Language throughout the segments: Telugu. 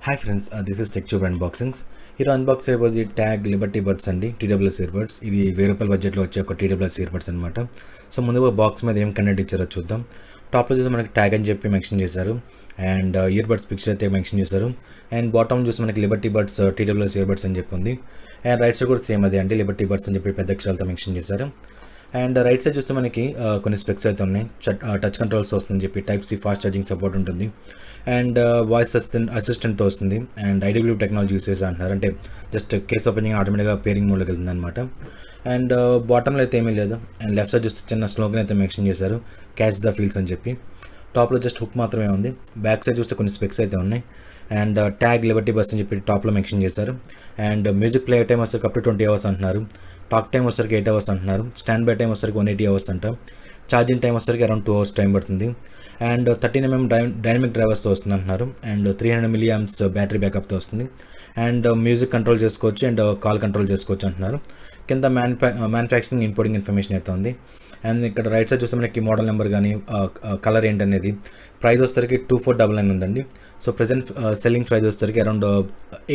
Hi friends, this is TechTuber-Unboxings. ఈరోజు అన్బాక్స్ చేయబోది ట్యాగ్ లిబర్టీ బడ్స్ అండి, TWS ఇయర్బడ్స్. ఇది 1000 బడ్జెట్లో వచ్చే ఒక TWS ఇయర్బడ్స్ అనమాట. సో ముందుగా బాక్స్ మీద ఏం కంటెంట్ ఇచ్చారో చూద్దాం. టాప్లో చూసి మనకి ట్యాగ్ అని చెప్పి మెన్షన్ చేశారు, అండ్ ఇయర్బడ్స్ పిక్చర్ అయితే మెన్షన్ చేశారు. అండ్ బాటమ్ చూసి మనకి లిబర్టీ బడ్స్ TWS ఇయర్బడ్స్ అని చెప్పి ఉంది. అండ్ రైట్ సైడ్ కూడా సేమ్ అదే అండి, లిబర్టీ బడ్స్ అని చెప్పి పెద్ద అక్షరాలతో మెన్షన్ చేశారు. అండ్ రైట్ సైడ్ చూస్తే మనకి కొన్ని స్పెక్స్ అయితే ఉన్నాయి. టచ్ కంట్రోల్స్ వస్తుందని చెప్పి type C fast charging support ఉంటుంది, అండ్ వాయిస్ అసిస్టెంట్తో వస్తుంది, అండ్ ఐడబ్ల్యూ టెక్నాలజీ యూస్ చేసి అంటున్నారు. అంటే జస్ట్ కేస్ ఓపెనింగ్ ఆటోమేటిక్గా పేరింగ్ మోడ్లోకి వెళ్తుంది అనమాట. అండ్ బాటంలో అయితే ఏమీ లేదు. అండ్ లెఫ్ట్ సైడ్ చూస్తే చిన్న స్లోగన్ అయితే మెన్షన్ చేశారు, క్యాచ్ ద ఫీల్స్ అని చెప్పి. టాప్లో జస్ట్ హుక్ మాత్రమే ఉంది. బ్యాక్ సైడ్ చూస్తే కొన్ని స్పెక్స్ అయితే ఉన్నాయి. అండ్ ట్యాగ్ లిబర్టీ బస్ అని చెప్పి టాప్లో మెన్షన్ చేశారు. అండ్ మ్యూజిక్ ప్లే టైం వచ్చేసరికి అప్ టు 20 అవర్స్ అంటున్నారు. టాక్ టైం వచ్చేసరికి 8 అవర్స్ అంటున్నారు. స్టాండ్ బై టైం వచ్చేసరికి 180 అవర్స్ అంట. ఛార్జింగ్ టైం వచ్చేసరికి అరౌండ్ 2 అవర్స్ టైం పడుతుంది. అండ్ 13mm డైనమిక్ డ్రైవర్స్తో వస్తుంది అంటున్నారు. అండ్ 300 mAh బ్యాటరీ బ్యాకప్తో వస్తుంది. అండ్ మ్యూజిక్ కంట్రోల్ చేసుకోవచ్చు, అండ్ కాల్ కంట్రోల్ చేసుకోవచ్చు అంటున్నారు. కింద మ్యానుఫ్యాక్చరింగ్ ఇంపోర్టింగ్ ఇన్ఫర్మేషన్ అయితే ఉంది. అండ్ ఇక్కడ రైట్ సైడ్ చూస్తే మనకి మోడల్ నెంబర్ కానీ కలర్ ఏంటనేది. ప్రైస్ వచ్చేసరికి 2499 ఉందండి. సో ప్రజెంట్ సెల్లింగ్ ప్రైస్ వచ్చేసరికి అరౌండ్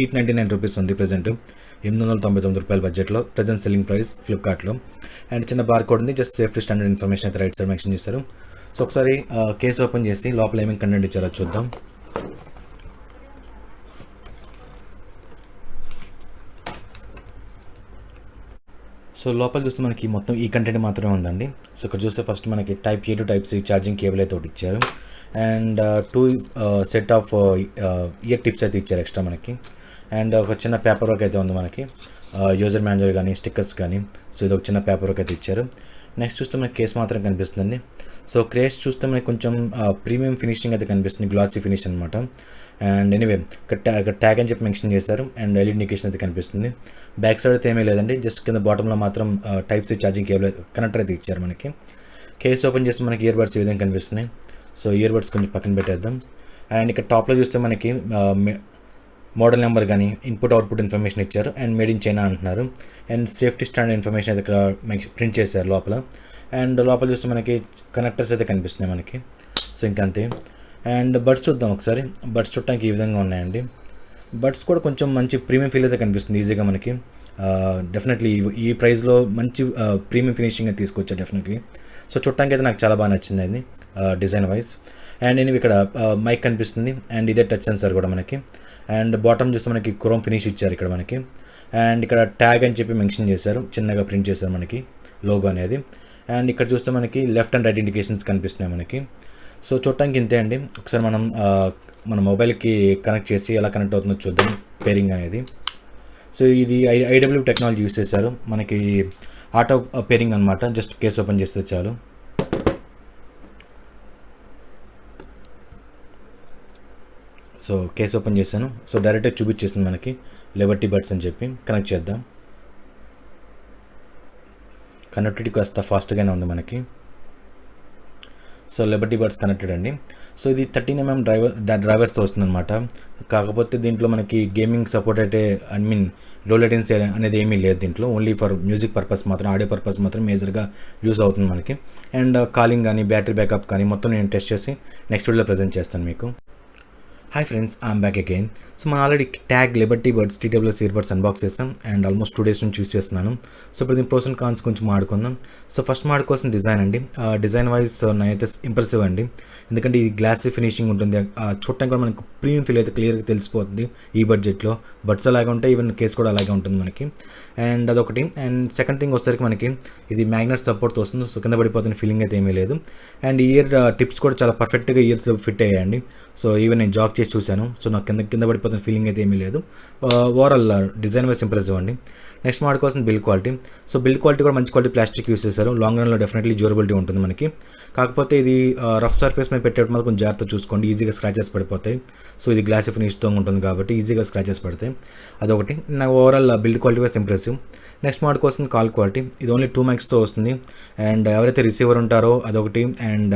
899 రూపీస్ ఉంది. ప్రజెంట్ 899 రూపాయల బడ్జెట్లో ప్రజెంట్ సెల్లింగ్ ప్రైస్ ఫ్లిప్కార్ట్లో. అండ్ చిన్న బార్ కోడ్ ఉంది, జస్ట్ సేఫ్టీ స్టాండర్డ్ ఇన్ఫర్మేషన్ అయితే రైట్ సైడ్ మెన్షన్ చేశారు. సో ఒకసారి కేసు ఓపెన్ చేసి లోపల ఏమేమి కంటెంట్ ఇచ్చారో చూద్దాం. సో లోపల చూస్తే మనకి మొత్తం ఈ కంటెంట్ మాత్రమే ఉందండి. సో ఇక్కడ చూస్తే ఫస్ట్ మనకి type A to type C charging cable అయితే ఒకటి ఇచ్చారు. And 2 set of ear tips అయితే ఇచ్చారు ఎక్స్ట్రా మనకి. అండ్ ఒక చిన్న పేపర్ వర్క్ అయితే ఉంది మనకి, యూజర్ మాన్యువల్ కానీ స్టిక్కర్స్ కానీ. సో ఇది ఒక చిన్న పేపర్ వర్క్ అయితే ఇచ్చారు. నెక్స్ట్ చూస్తే మనకి కేస్ మాత్రం కనిపిస్తుంది. సో కేస్ చూస్తే మనకి కొంచెం ప్రీమియం ఫినిషింగ్ అయితే కనిపిస్తుంది, గ్లాసీ ఫినిష్ అనమాట. అండ్ ఎనీవే ఇక్కడ ట్యాగ్ అని చెప్పి మెన్షన్ చేశారు, అండ్ ఎల్ఈడి ఇండికేషన్ అయితే కనిపిస్తుంది. బ్యాక్ సైడ్ అయితే ఏమీ లేదండి, జస్ట్ కింద బాటంలో మాత్రం type C charging cable connector అయితే ఇచ్చారు మనకి. కేస్ ఓపెన్ చేస్తే మనకి ఇయర్బడ్స్ ఈ విధంగా కనిపిస్తున్నాయి. సో ఇయర్బడ్స్ కొంచెం పక్కన పెట్టేద్దాం. అండ్ ఇక్కడ టాప్లో చూస్తే మనకి మోడల్ నెంబర్ కానీ ఇన్పుట్ అవుట్పుట్ ఇన్ఫర్మేషన్ ఇచ్చారు, అండ్ మేడ్ ఇన్ చైనా అంటున్నారు. అండ్ సేఫ్టీ స్టాండర్డ్ ఇన్ఫర్మేషన్ అయితే ఇక్కడ ప్రింట్ చేశారు లోపల. అండ్ లోపల చూస్తే మనకి కనెక్టర్స్ అయితే కనిపిస్తున్నాయి మనకి. సో ఇంకంతే. అండ్ బడ్స్ చూద్దాం ఒకసారి. బడ్స్ చూడటానికి ఈ విధంగా ఉన్నాయండి. బడ్స్ కూడా కొంచెం మంచి ప్రీమియం ఫీల్ అయితే కనిపిస్తుంది ఈజీగా మనకి. డెఫినెట్లీ ఈ ప్రైస్లో మంచి ప్రీమియం ఫినిషింగ్ అయితే తీసుకొచ్చారు డెఫినెట్లీ. సో చూడటానికి అయితే నాకు చాలా బాగా నచ్చింది అది డిజైన్ వైజ్. అండ్ నేను ఇక్కడ మైక్ కనిపిస్తుంది, అండ్ ఇదే టచ్ సెన్సార్ కూడా మనకి. అండ్ బాటమ్ చూస్తే మనకి క్రోమ్ ఫినిష్ ఇచ్చారు ఇక్కడ మనకి. అండ్ ఇక్కడ ట్యాగ్ అని చెప్పి మెన్షన్ చేశారు, చిన్నగా ప్రింట్ చేశారు మనకి లోగో అనేది. అండ్ ఇక్కడ చూస్తే మనకి లెఫ్ట్ అండ్ రైట్ ఇండికేషన్స్ కనిపిస్తున్నాయి మనకి. సో చూడటానికి ఇంతే అండి. ఒకసారి మనం మన మొబైల్కి కనెక్ట్ చేసి ఎలా కనెక్ట్ అవుతుందో చూద్దాం పేరింగ్ అనేది. సో ఇది ఐడబ్ల్యూ టెక్నాలజీ యూస్ చేశారు మనకి, ఆటో పేరింగ్ అనమాట. జస్ట్ కేస్ ఓపెన్ చేస్తే చాలు. సో కేస్ ఓపెన్ చేశాను. సో డైరెక్ట్గా చూపించేసింది మనకి లిబర్టీ బడ్స్ అని చెప్పి. కనెక్ట్ చేద్దాం. కనెక్టివిటీ కాస్త ఫాస్ట్గానే ఉంది మనకి. సో లిబర్టీ బడ్స్ కనెక్టెడ్ అండి. సో ఇది 13mm డ్రైవర్స్తో వస్తుందన్నమాట. కాకపోతే దీంట్లో మనకి గేమింగ్ సపోర్ట్ అయితే లో లేటెన్సీ అనేది ఏమీ లేదు దీంట్లో. ఓన్లీ ఫర్ మ్యూజిక్ పర్పస్ మాత్రం, ఆడియో పర్పస్ మాత్రం మేజర్గా యూస్ అవుతుంది మనకి. అండ్ కాలింగ్ కానీ బ్యాటరీ బ్యాకప్ కానీ మొత్తం నేను టెస్ట్ చేసి నెక్స్ట్ వీడియోలో ప్రజెంట్ చేస్తాను మీకు. Hi friends, I'm back again. So మనం already tag Liberty buds TWS earbuds unbox చేస్తాం, అండ్ ఆల్మోస్ట్ 2 డేస్ నుంచి యూస్ చేస్తున్నాను. సో ఇప్పుడు దీని ప్రోస్ అండ్ కాన్స్ కొంచెం మాడుకుందాం. సో ఫస్ట్ మాడుకోవాల్సిన డిజైన్ అండి. డిజైన్ వైజ్ నేనైతే ఇంప్రెసివ్ అండి, ఎందుకంటే ఇది గ్లాసీ ఫినిషింగ్ ఉంటుంది. చూడటానికి కూడా మనకు ప్రీమియం ఫీల్ అయితే క్లియర్గా తెలిసిపోతుంది ఈ బడ్జెట్లో. బడ్స్ అలాగే ఉంటాయి, ఈవెన్ కేస్ కూడా అలాగే ఉంటుంది మనకి. అండ్ అదొకటి. అండ్ సెకండ్ థింగ్ వచ్చేసరికి మనకి ఇది మ్యాగ్నెట్ సపోర్ట్తో వస్తుంది. సో కింద పడిపోతున్న ఫీలింగ్ అయితే ఏమీ లేదు. అండ్ ఇయర్ టిప్స్ కూడా చాలా పర్ఫెక్ట్గా ఇయర్స్లో ఫిట్ అయ్యాయండి. సో ఈవెన్ నేను జాగ్ చేసి చూశాను. సో నాకు కింద పడిపోతున్న ఫీలింగ్ అయితే ఏమీ లేదు. ఓవరాల్ డిజైన్ వైజ్ ఇంప్రెసివ్ అండి. నెక్స్ట్ మాడుకోవాల్సిన build quality. So build quality కూడా మంచి క్వాలిటీ ప్లాస్టిక్ యూస్ చేశారు. లాంగ్ రన్లో డెఫినెట్లీ డ్యూరబిలిటీ ఉంటుంది మనకి. కాకపోతే ఇది రఫ్ సర్ఫేస్ మీద పెట్టేటప్పుడు మాత్రం కొంచెం జాగ్రత్త చూసుకోండి, ఈజీగా స్క్రాచెస్ పడిపోతాయి. సో ఇది గ్లాసీ ఫినిష్తో ఉంటుంది కాబట్టి ఈజీగా స్క్రాచెస్ పడతాయి. అదొకటి. నాకు overall build quality wise impressive. Next మాడుకోవాల్సిన కాల్ క్వాలిటీ. ఇది ఓన్లీ 2 micsతో వస్తుంది. అండ్ ఎవరైతే రిసీవర్ ఉంటారో అదొకటి. అండ్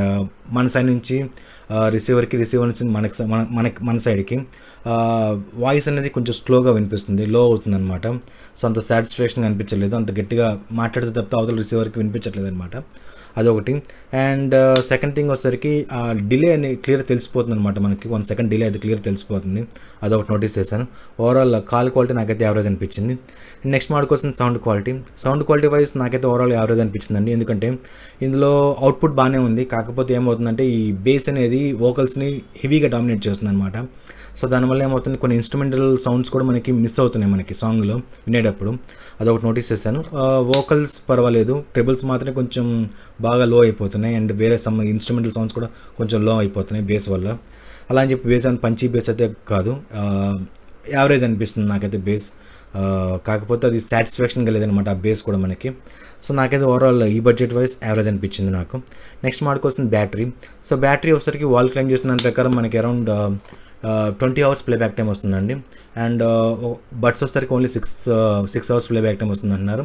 మన సైడ్ నుంచి రిసీవర్ నుంచి మన సైడ్కి వాయిస్ అనేది కొంచెం స్లోగా వినిపిస్తుంది, లో అవుతుంది అనమాట. సో అంత సాటిస్ఫాక్షన్ అనిపించలేదు, అంత గట్టిగా మాట్లాడితే తప్ప అవతల రిసీవర్కి వినిపించట్లేదు అనమాట. అదొకటి. అండ్ సెకండ్ థింగ్ వచ్చేసరికి డిలే అని క్లియర్ తెలిసిపోతుంది అనమాట మనకి. 1 సెకండ్ డిలే అది క్లియర్ తెలిసిపోతుంది. అదొకటి నోటీస్ చేశాను. ఓవరాల్ కాల్ క్వాలిటీ నాకైతే యావరేజ్ అనిపించింది. నెక్స్ట్ మాట్లాడుకోవాల్సిన సౌండ్ క్వాలిటీ వైజ్ నాకైతే ఓవరాల్ యావరేజ్ అనిపించిందండి. ఎందుకంటే ఇందులో అవుట్పుట్ బాగానే ఉంది, కాకపోతే ఏమవుతుందంటే ఈ బేస్ అనేది వోకల్స్ని హెవీగా డామినేట్ చేస్తుంది అనమాట. సో దానివల్ల ఏమవుతుంది, కొన్ని ఇన్స్ట్రుమెంటల్ సౌండ్స్ కూడా మనకి మిస్ అవుతున్నాయి మనకి సాంగ్లో వినేటప్పుడు. అదొకటి నోటీస్ చేశాను. వోకల్స్ పర్వాలేదు, ట్రిబుల్స్ మాత్రమే కొంచెం బాగా లో అయిపోతున్నాయి. అండ్ వేరే సమ్ ఇన్స్ట్రుమెంటల్ సౌండ్స్ కూడా కొంచెం లో అయిపోతున్నాయి బేస్ వల్ల. అలా అని చెప్పి బేస్ అని పంచీ బేస్ అయితే కాదు, యావరేజ్ అనిపిస్తుంది నాకైతే బేస్. కాకపోతే అది సాటిస్ఫాక్షన్గా లేదనమాట ఆ బేస్ కూడా మనకి. సో నాకైతే ఓవరాల్ ఈ బడ్జెట్ వైజ్ యావరేజ్ అనిపించింది నాకు. నెక్స్ట్ మాట్లాడుకోవాల్సిన బ్యాటరీ. సో బ్యాటరీ వచ్చేసరికి వాళ్ళు క్లెయిమ్ చేసిన దాని ప్రకారం మనకి అరౌండ్ 20 అవర్స్ ప్లేబ్యాక్ టైం వస్తుందండి. అండ్ బడ్స్ వచ్చేసరికి ఓన్లీ 6 అవర్స్ ప్లేబ్యాక్ టైం వస్తుంది అంటున్నారు.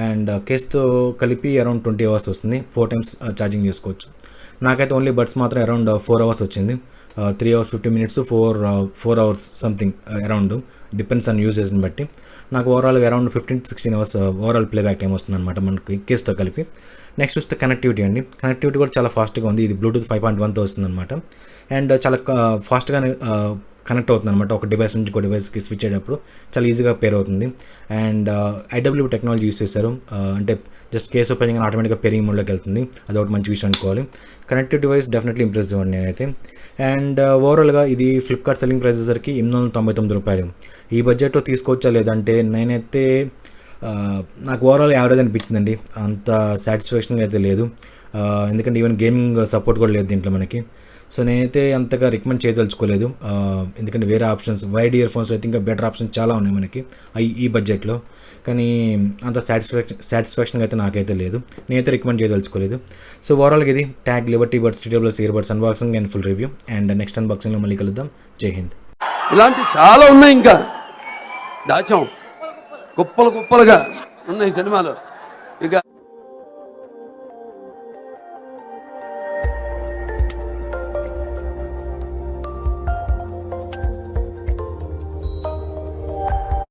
అండ్ కేస్తో కలిపి అరౌండ్ 20 అవర్స్ వస్తుంది, 4 టైమ్స్ ఛార్జింగ్ చేసుకోవచ్చు. నాకైతే ఓన్లీ బడ్స్ మాత్రం అరౌండ్ 4 అవర్స్ వచ్చింది. 3 hours 50 minutes, 4 hours something around, depends on యూజెస్ని బట్టి. నాకు ఓవరాల్గా around 15 to 16 hours overall playback time వస్తుంది అనమాట మనకి కేస్తో కలిపి. నెక్స్ట్ చూస్తే కనెక్టివిటీ అండి. కనెక్టివిటీ కూడా చాలా ఫాస్ట్గా ఉంది. ఇది బ్లూటూత్ 5.1తో వస్తుంది అనమాట. అండ్ చాలా ఫాస్ట్గానే కనెక్ట్ అవుతుంది అనమాట. ఒక డివైస్ నుంచి ఒక డివైస్కి స్విచ్ అయ్యేటప్పుడు చాలా ఈజీగా పేర్ అవుతుంది. అండ్ ఐడబ్ల్యూ టెక్నాలజీ యూస్ చేశారు. అంటే జస్ట్ కేస్ ఓపెనింగ్ అని ఆటోమేటిక్గా పెరింగ్ మోడ్లోకి వెళ్తుంది. అదొకటి మంచి విషయం అనుకోవాలి. కనెక్టివ్ డివైస్ డెఫినెట్లీ ఇంప్రెసివ్ అండి నేనైతే. అండ్ ఓవరాల్గా ఇది ఫ్లిప్కార్ట్ సెల్లింగ్ ప్రైస్ వచ్చేసరికి రూ. 899. ఈ బడ్జెట్లో తీసుకోవచ్చా లేదంటే నేనైతే నాకు ఓవరాల్ యావరేజ్ అనిపించిందండి. అంత సాటిస్ఫాక్షన్గా అయితే లేదు. ఎందుకంటే ఈవెన్ గేమింగ్ సపోర్ట్ కూడా లేదు దీంట్లో మనకి. సో నేనైతే అంతగా రికమెండ్ చేయదలుచుకోలేదు. ఎందుకంటే వేరే ఆప్షన్స్ వైడ్ ఇయర్ ఫోన్స్ అయితే ఇంకా బెటర్ ఆప్షన్స్ చాలా ఉన్నాయి మనకి ఈ బడ్జెట్లో. కానీ అంత సాటిస్ఫాక్షన్గా అయితే నాకైతే లేదు. నేనైతే రికమెండ్ చేయదలుచుకోలేదు. సో ఓవరాల్గా ఇది Tag Liberty buds TWS earbuds unboxing and full review. And next అన్బాక్సింగ్లో మళ్ళీ కలుద్దాం. జై హింద్. ఇలాంటి చాలా ఉన్నాయి, ఇంకా దాచాం కుప్పలుగా ఉన్నాయి సినిమాలు. ఇక